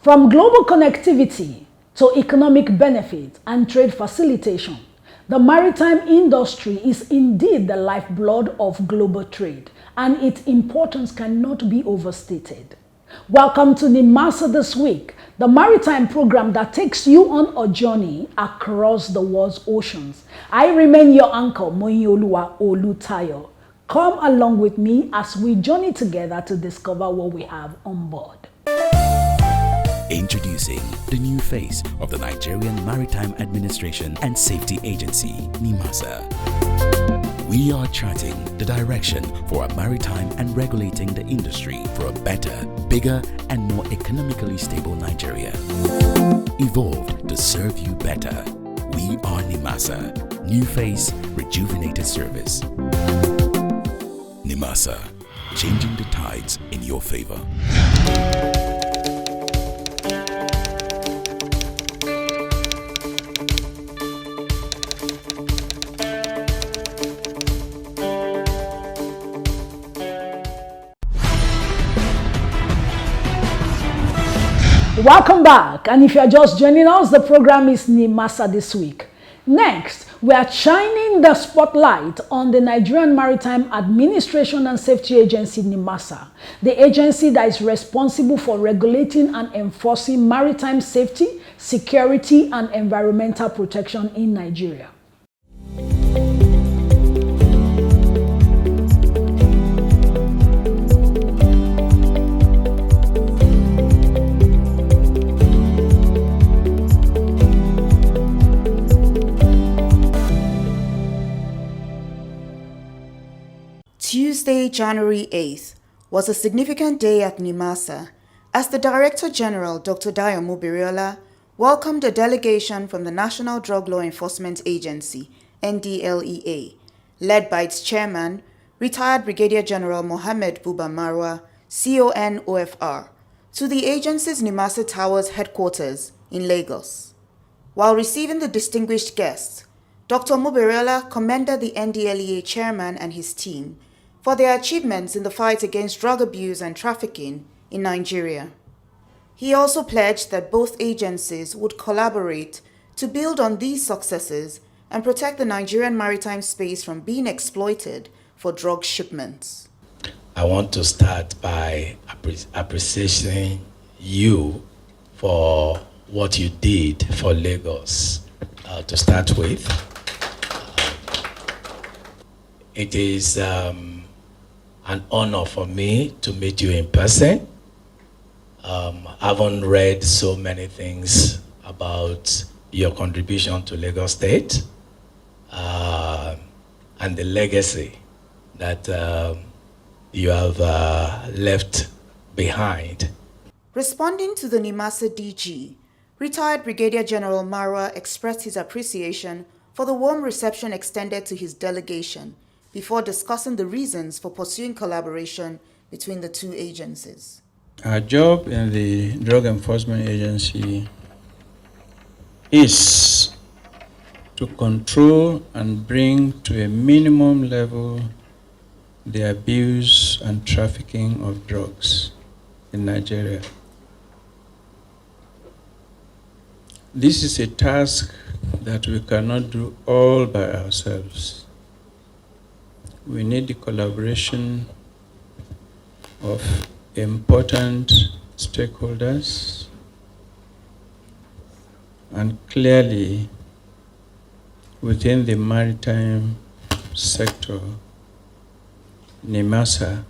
From global connectivity to economic benefit and trade facilitation, the maritime industry is indeed the lifeblood of global trade, and its importance cannot be overstated. Welcome to Nimasa This Week, the maritime program that takes you on a journey across the world's oceans. I remain your uncle, Moyioluwa Olutayo. Come along with me as we journey together to discover what we have on board. Introducing the new face of the Nigerian Maritime Administration and Safety Agency, Nimasa. We are charting the direction for a maritime and regulating the industry for a better, bigger, and more economically stable Nigeria. Evolved to serve you better. We are Nimasa. New face, rejuvenated service. Nimasa, changing the tides in your favor. Welcome back, and if you are just joining us, the program is Nimasa This Week. Next, we are shining the spotlight on the Nigerian Maritime Administration and Safety Agency, Nimasa, the agency that is responsible for regulating and enforcing maritime safety, security, and environmental protection in Nigeria. Tuesday, January 8th, was a significant day at Nimasa as the Director General, Dr. Dayo Mubiriola, welcomed a delegation from the National Drug Law Enforcement Agency, NDLEA, led by its chairman, retired Brigadier General Mohammed Buba Marwa, CON-OFR, to the agency's Nimasa Towers headquarters in Lagos. While receiving the distinguished guests, Dr. Mubiriola commended the NDLEA chairman and his team for their achievements in the fight against drug abuse and trafficking in Nigeria. He also pledged that both agencies would collaborate to build on these successes and protect the Nigerian maritime space from being exploited for drug shipments. I want to start by appreciating you for what you did for Lagos to start with. It is an honor for me to meet you in person. I haven't read so many things about your contribution to Lagos State and the legacy that you have left behind. Responding to the Nimasa DG, retired Brigadier General Marwa expressed his appreciation for the warm reception extended to his delegation before discussing the reasons for pursuing collaboration between the two agencies. Our job in the Drug Enforcement Agency is to control and bring to a minimum level the abuse and trafficking of drugs in Nigeria. This is a task that we cannot do all by ourselves. We need the collaboration of important stakeholders, and clearly within the maritime sector, Nimasa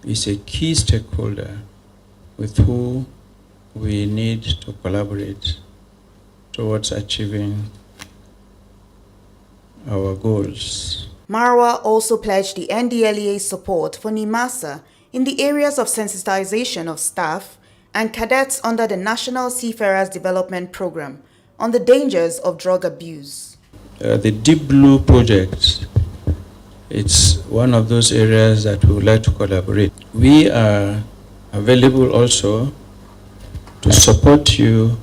is a key stakeholder with whom we need to collaborate towards achieving our goals. Marwa also pledged the NDLEA's support for Nimasa in the areas of sensitization of staff and cadets under the National Seafarers Development Program on the dangers of drug abuse. The Deep Blue project, it's one of those areas that we would like to collaborate. We are available also to support you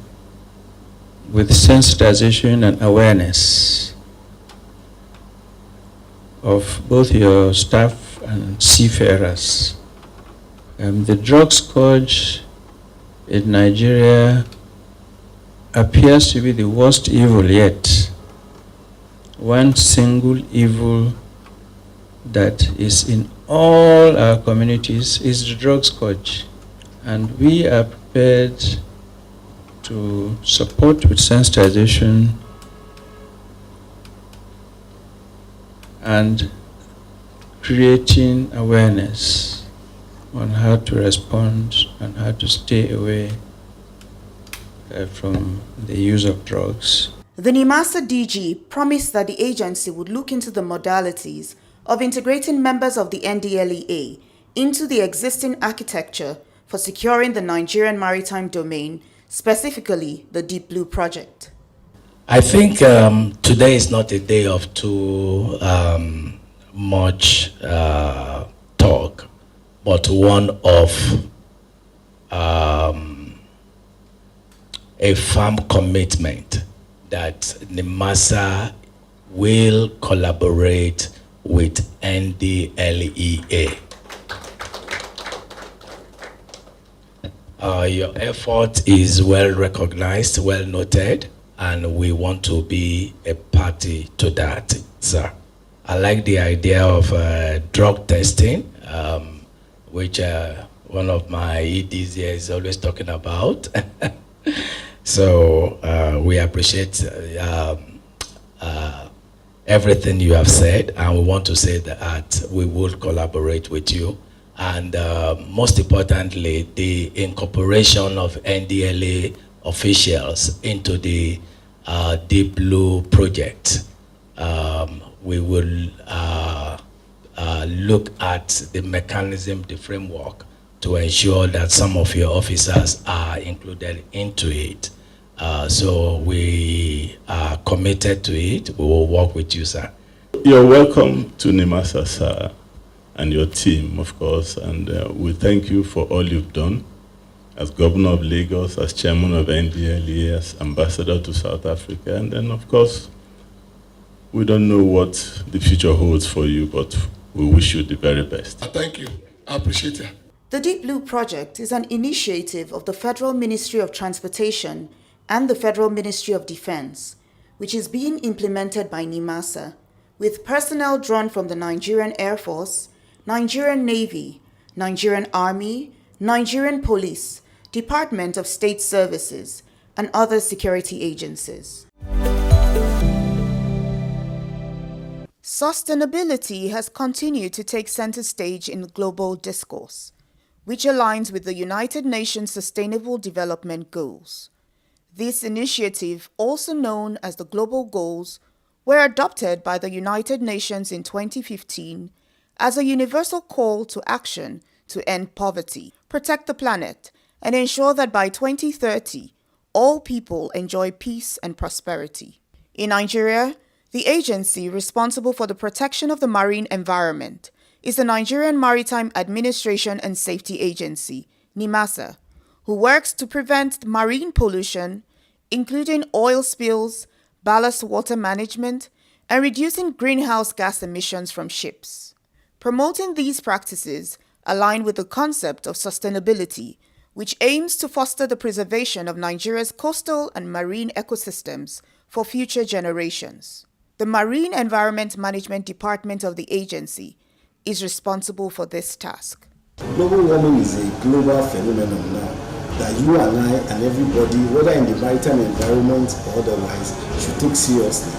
with sensitization and awareness of both your staff and seafarers. The drug scourge in Nigeria appears to be the worst evil yet. One single evil that is in all our communities is the drug scourge. And we are prepared to support with sensitization and creating awareness on how to respond and how to stay away from the use of drugs. The Nimasa DG promised that the agency would look into the modalities of integrating members of the NDLEA into the existing architecture for securing the Nigerian maritime domain, specifically the Deep Blue project. I think today is not a day of too much talk, but one of a firm commitment that Nimasa will collaborate with NDLEA. Your effort is well recognized, well noted, and we want to be a party to that, sir. I like the idea of drug testing, which one of my EDs here is always talking about. So we appreciate everything you have said, and we want to say that we will collaborate with you. And most importantly, the incorporation of NDLEA officials into the Deep Blue project. We will look at the mechanism, the framework, to ensure that some of your officers are included into it. So we are committed to it. We will work with you, sir. You're welcome to Nimasa, sir, and your team, of course, and we thank you for all you've done as Governor of Lagos, as Chairman of NDLEA, as Ambassador to South Africa, and then, of course, we don't know what the future holds for you, but we wish you the very best. Thank you. I appreciate it. The Deep Blue project is an initiative of the Federal Ministry of Transportation and the Federal Ministry of Defense, which is being implemented by Nimasa, with personnel drawn from the Nigerian Air Force, Nigerian Navy, Nigerian Army, Nigerian Police, Department of State Services, and other security agencies. Sustainability has continued to take center stage in global discourse, which aligns with the United Nations Sustainable Development Goals. This initiative, also known as the Global Goals, were adopted by the United Nations in 2015 as a universal call to action to end poverty, protect the planet, and ensure that by 2030, all people enjoy peace and prosperity. In Nigeria, the agency responsible for the protection of the marine environment is the Nigerian Maritime Administration and Safety Agency, Nimasa, who works to prevent marine pollution, including oil spills, ballast water management, and reducing greenhouse gas emissions from ships. Promoting these practices align with the concept of sustainability, which aims to foster the preservation of Nigeria's coastal and marine ecosystems for future generations. The Marine Environment Management Department of the agency is responsible for this task. Global warming is a global phenomenon now that you and I and everybody, whether in the maritime environment or otherwise, should take seriously.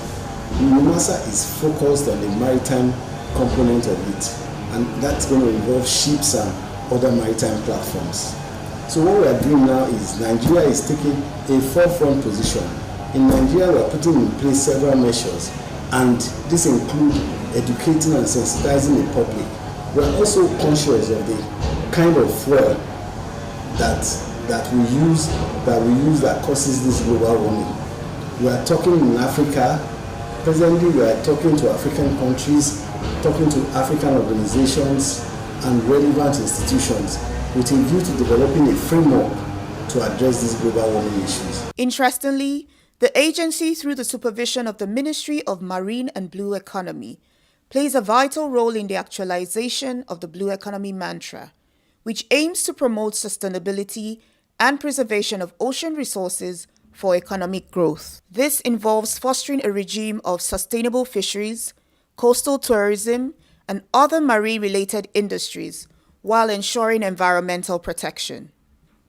Nimasa is focused on the maritime component of it, and that's going to involve ships and other maritime platforms. So what we are doing now is Nigeria is taking a forefront position. In Nigeria, we are putting in place several measures, and this includes educating and sensitizing the public. We are also conscious of the kind of fuel that we use that causes this global warming. We are talking in Africa. Presently, we are talking to African countries, talking to African organizations and relevant institutions with a view to developing a framework to address these global warming issues. Interestingly, the agency, through the supervision of the Ministry of Marine and Blue Economy, plays a vital role in the actualization of the Blue Economy mantra, which aims to promote sustainability and preservation of ocean resources for economic growth. This involves fostering a regime of sustainable fisheries, coastal tourism, and other marine-related industries while ensuring environmental protection.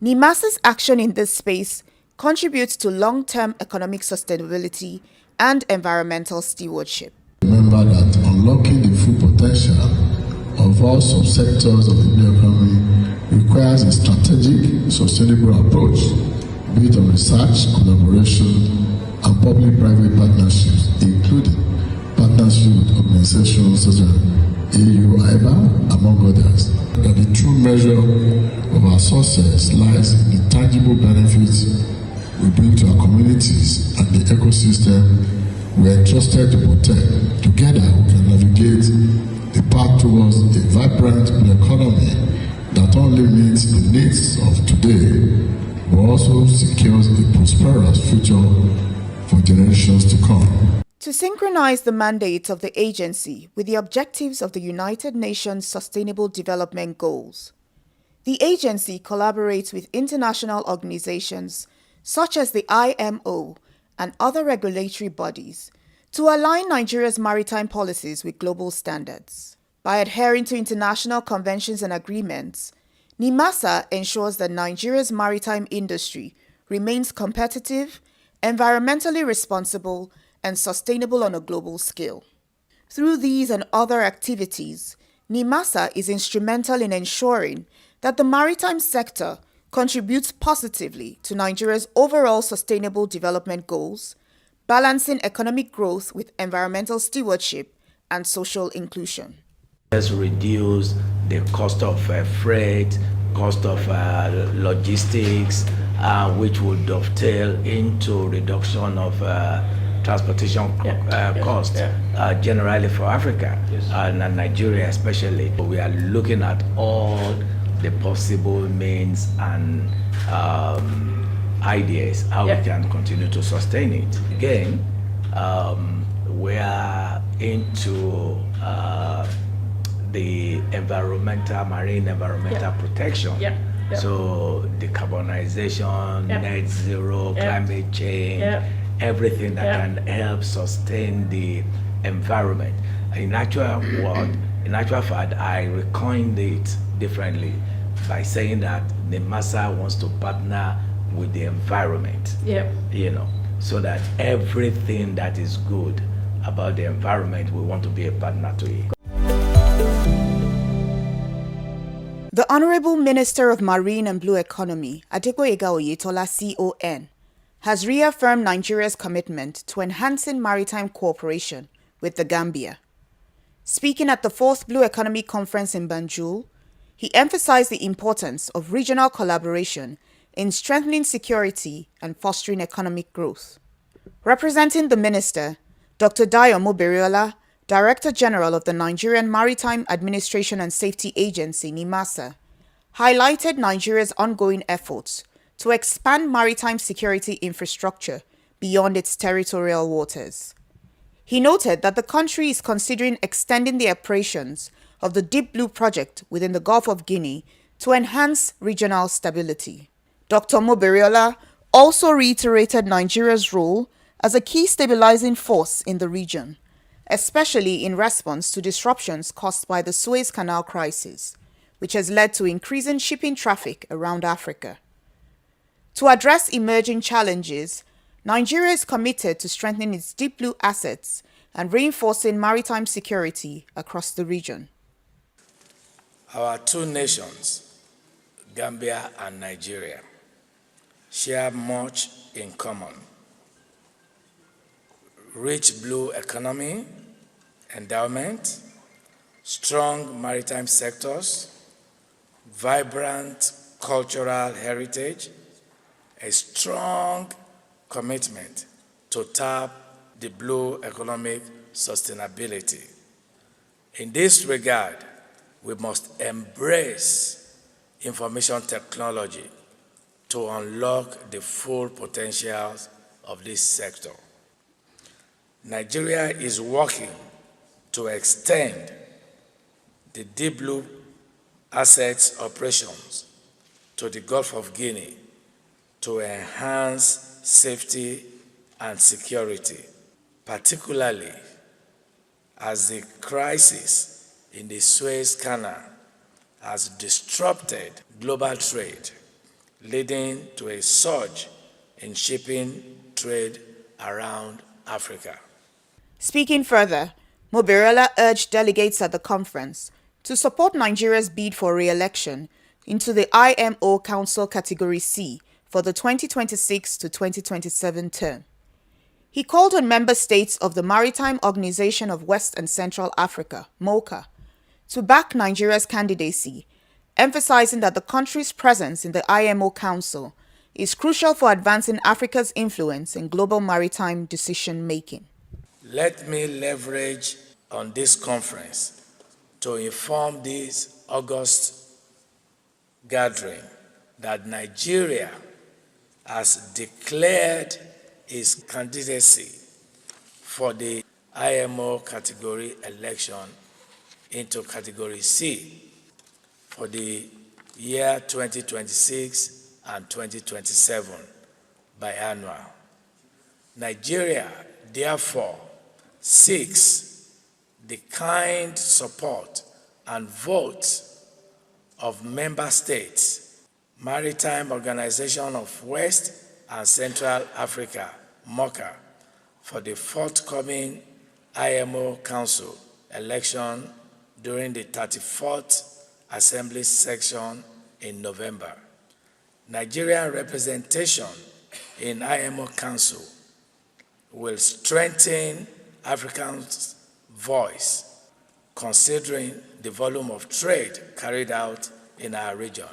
Nimasa's action in this space contributes to long-term economic sustainability and environmental stewardship. Remember that unlocking the full potential of all subsectors of the blue economy requires a strategic, sustainable approach based on research, collaboration, and public-private partnerships, including partnership with organizations such as AU, IBA, among others. That the true measure of our success lies in the tangible benefits we bring to our communities and the ecosystem we are entrusted to protect. Together, we can navigate the path towards a vibrant blue economy that not only meets the needs of today, but also secures a prosperous future for generations to come. To synchronize the mandates of the agency with the objectives of the United Nations Sustainable Development Goals, the agency collaborates with international organizations such as the IMO and other regulatory bodies to align Nigeria's maritime policies with global standards. By adhering to international conventions and agreements, Nimasa ensures that Nigeria's maritime industry remains competitive, environmentally responsible, and sustainable on a global scale. Through these and other activities, Nimasa is instrumental in ensuring that the maritime sector contributes positively to Nigeria's overall sustainable development goals, balancing economic growth with environmental stewardship and social inclusion. Let's reduce the cost of freight, cost of logistics, which would dovetail into reduction of transportation costs generally for Africa and Nigeria especially. We are looking at all the possible means and ideas how we can continue to sustain it. Again, we are into the marine environmental protection. So decarbonization, net zero, climate change, everything that can help sustain the environment. In actual fact, I recoined it differently by saying that Nimasa wants to partner with the environment. So that everything that is good about the environment, we want to be a partner to it. The Honorable Minister of Marine and Blue Economy, Adegoyega Oyetola CON, has reaffirmed Nigeria's commitment to enhancing maritime cooperation with the Gambia. Speaking at the 4th Blue Economy Conference in Banjul, he emphasized the importance of regional collaboration in strengthening security and fostering economic growth. Representing the minister, Dr. Dayo Moberiola, Director General of the Nigerian Maritime Administration and Safety Agency, Nimasa, highlighted Nigeria's ongoing efforts to expand maritime security infrastructure beyond its territorial waters. He noted that the country is considering extending the operations of the Deep Blue project within the Gulf of Guinea to enhance regional stability. Dr. Moberiola also reiterated Nigeria's role as a key stabilizing force in the region, especially in response to disruptions caused by the Suez Canal crisis, which has led to increasing shipping traffic around Africa. To address emerging challenges, Nigeria is committed to strengthening its Deep Blue assets and reinforcing maritime security across the region. Our two nations, Gambia and Nigeria, share much in common. Rich blue economy, endowment, strong maritime sectors, vibrant cultural heritage, a strong commitment to tap the blue economic sustainability. In this regard, we must embrace information technology to unlock the full potentials of this sector. Nigeria is working to extend the Deep Blue assets operations to the Gulf of Guinea to enhance safety and security, particularly as the crisis in the Suez Canal has disrupted global trade, leading to a surge in shipping trade around Africa. Speaking further, Mobiriola urged delegates at the conference to support Nigeria's bid for re-election into the IMO Council Category C for the 2026 to 2027 term. He called on member states of the Maritime Organization of West and Central Africa, MOCA, to back Nigeria's candidacy, emphasizing that the country's presence in the IMO Council is crucial for advancing Africa's influence in global maritime decision-making. Let me leverage on this conference to inform this August gathering that Nigeria has declared its candidacy for the IMO category election into Category C for the year 2026 and 2027 biannual. Nigeria, therefore, seeks the kind support and vote of member states, Maritime Organization of West and Central Africa, MOCA, for the forthcoming IMO Council election during the 34th Assembly Session in November. Nigerian representation in IMO Council will strengthen Africans' voice, considering the volume of trade carried out in our region.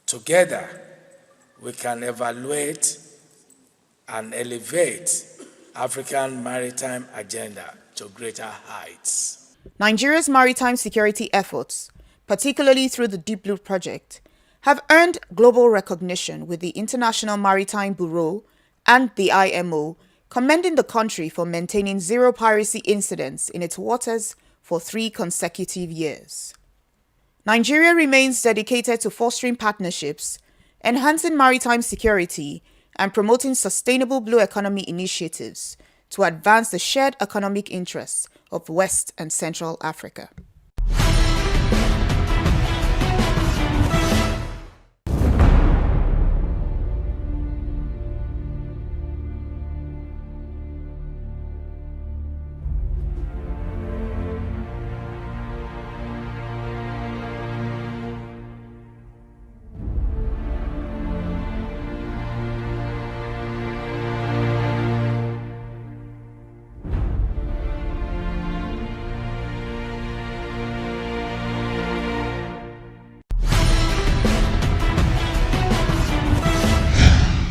Together, we can evaluate and elevate African maritime agenda to greater heights. Nigeria's maritime security efforts, particularly through the Deep Blue Project, have earned global recognition, with the International Maritime Bureau and the IMO commending the country for maintaining zero piracy incidents in its waters for 3 consecutive years. Nigeria remains dedicated to fostering partnerships, enhancing maritime security, and promoting sustainable blue economy initiatives to advance the shared economic interests of West and Central Africa.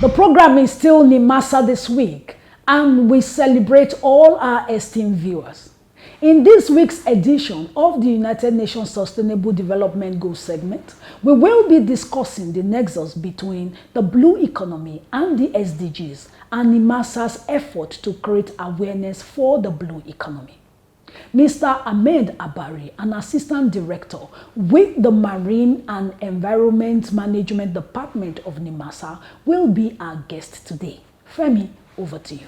The program is still Nimasa this week, and we celebrate all our esteemed viewers. In this week's edition of the United Nations Sustainable Development Goals segment, we will be discussing the nexus between the blue economy and the SDGs and Nimasa's effort to create awareness for the blue economy. Mr. Ahmed Abari, an Assistant Director with the Marine and Environment Management Department of Nimasa, will be our guest today. Femi, over to you.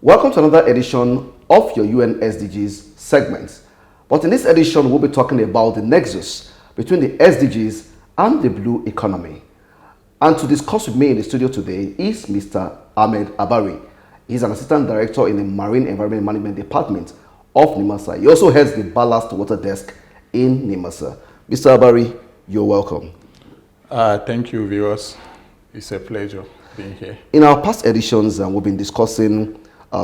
Welcome to another edition of your UNSDGs segment. But in this edition, we'll be talking about the nexus between the SDGs and the blue economy. And to discuss with me in the studio today is Mr. Ahmed Abari. He's an Assistant Director in the Marine Environment Management Department of Nimasa. He also heads the Ballast Water Desk in Nimasa. Mr. Abari, you're welcome. Thank you, viewers. It's a pleasure being here. In our past editions, we've been discussing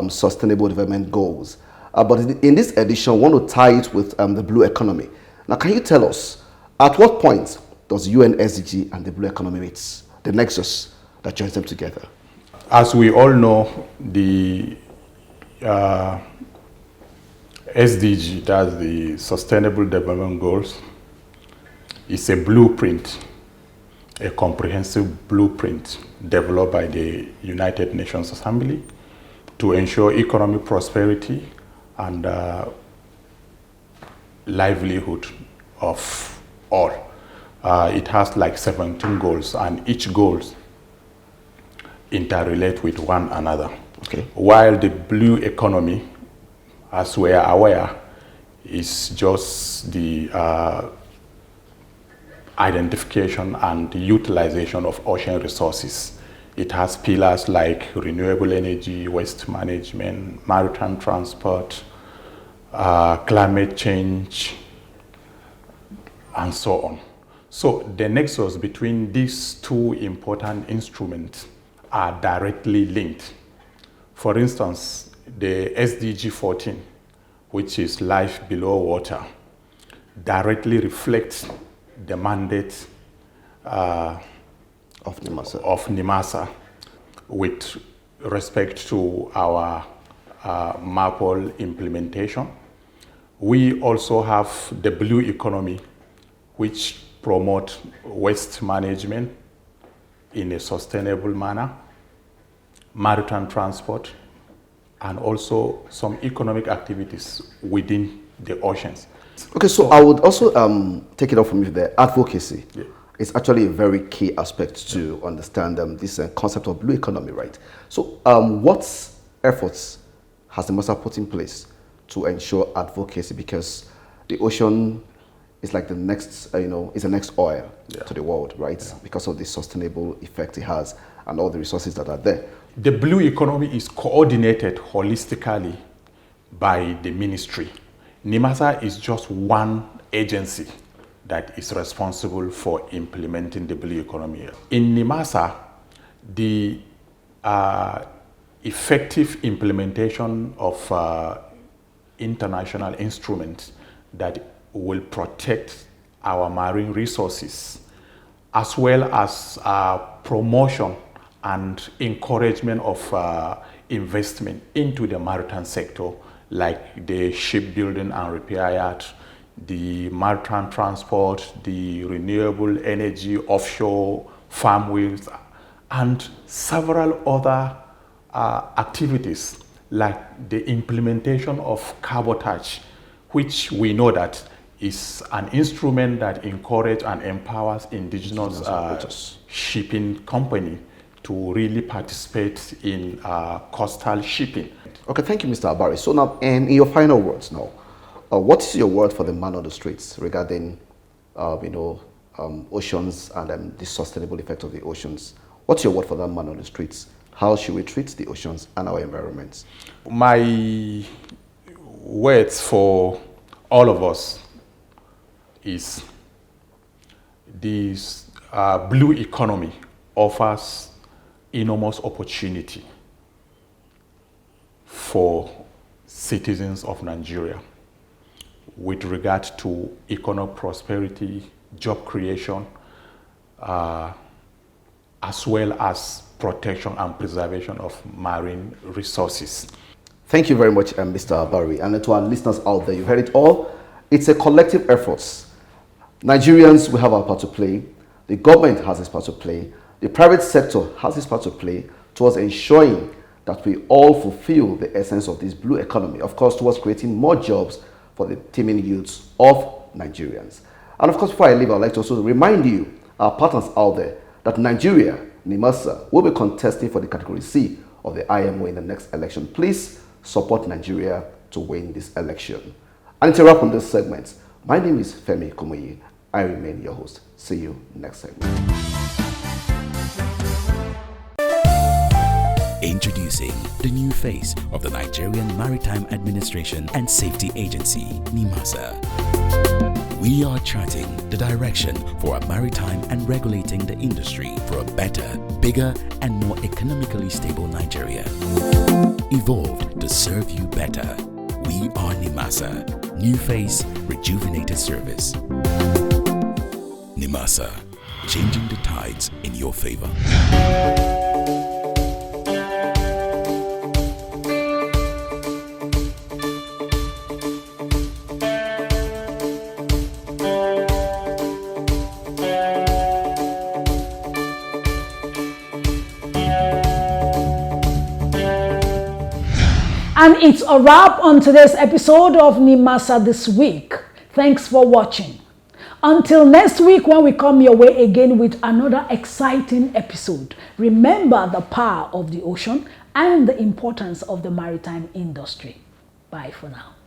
sustainable development goals. But in this edition, we want to tie it with the blue economy. Now, can you tell us, at what point does UNSDG and the blue economy meet, the nexus that joins them together? As we all know, the SDG, that's the Sustainable Development Goals, is a blueprint a comprehensive blueprint developed by the United Nations Assembly to ensure economic prosperity and livelihood of all. It has like 17 goals, and each goal interrelate with one another. Okay. While the blue economy, as we are aware, is just the identification and utilization of ocean resources. It has pillars like renewable energy, waste management, maritime transport, climate change, and so on. So the nexus between these two important instruments are directly linked. For instance, the SDG 14, which is life below water, directly reflects the mandate of NIMASA with respect to our MAPOL implementation. We also have the blue economy, which promote waste management in a sustainable manner, maritime transport, and also some economic activities within the oceans. Okay, so I would also take it up from you there. Advocacy. Yeah. It's actually a very key aspect to understand this concept of blue economy, right? So what efforts has the NIMASA put in place to ensure advocacy? Because the ocean is like the next, is the next oil to the world, right? Yeah. Because of the sustainable effect it has and all the resources that are there. The blue economy is coordinated holistically by the ministry. NIMASA is just one agency that is responsible for implementing the blue economy. In NIMASA, the effective implementation of international instruments that will protect our marine resources, as well as promotion and encouragement of investment into the maritime sector, like the shipbuilding and repair yard, the maritime transport, the renewable energy, offshore farm wheels, and several other activities like the implementation of cabotage, which we know that is an instrument that encourages and empowers indigenous shipping company to really participate in coastal shipping. Okay, thank you, Mr. Abari. So now, in your final words now, what is your word for the man on the streets regarding, oceans and the sustainable effect of the oceans? What's your word for that man on the streets? How should we treat the oceans and our environments? My words for all of us is this blue economy offers enormous opportunity for citizens of Nigeria with regard to economic prosperity, job creation, as well as protection and preservation of marine resources. Thank you very much, Mr. Abari. And to our listeners out there, you've heard it all. It's a collective effort. Nigerians will have our part to play. The government has its part to play. The private sector has its part to play towards ensuring that we all fulfill the essence of this blue economy, of course, towards creating more jobs for the teeming youths of Nigerians. And of course, before I leave, I'd like to also remind you, our partners out there, that Nigeria, NIMASA, will be contesting for the category C of the IMO in the next election. Please support Nigeria to win this election. And to wrap on this segment, my name is Femi Kumuyi. I remain your host. See you next segment. Introducing the new face of the Nigerian Maritime Administration and Safety Agency, NIMASA. We are charting the direction for a maritime and regulating the industry for a better, bigger, and more economically stable Nigeria. Evolved to serve you better. We are NIMASA. New face, rejuvenated service. NIMASA, changing the tides in your favor. And it's a wrap on today's episode of Nimasa This Week. Thanks for watching. Until next week when we come your way again with another exciting episode, remember the power of the ocean and the importance of the maritime industry. Bye for now.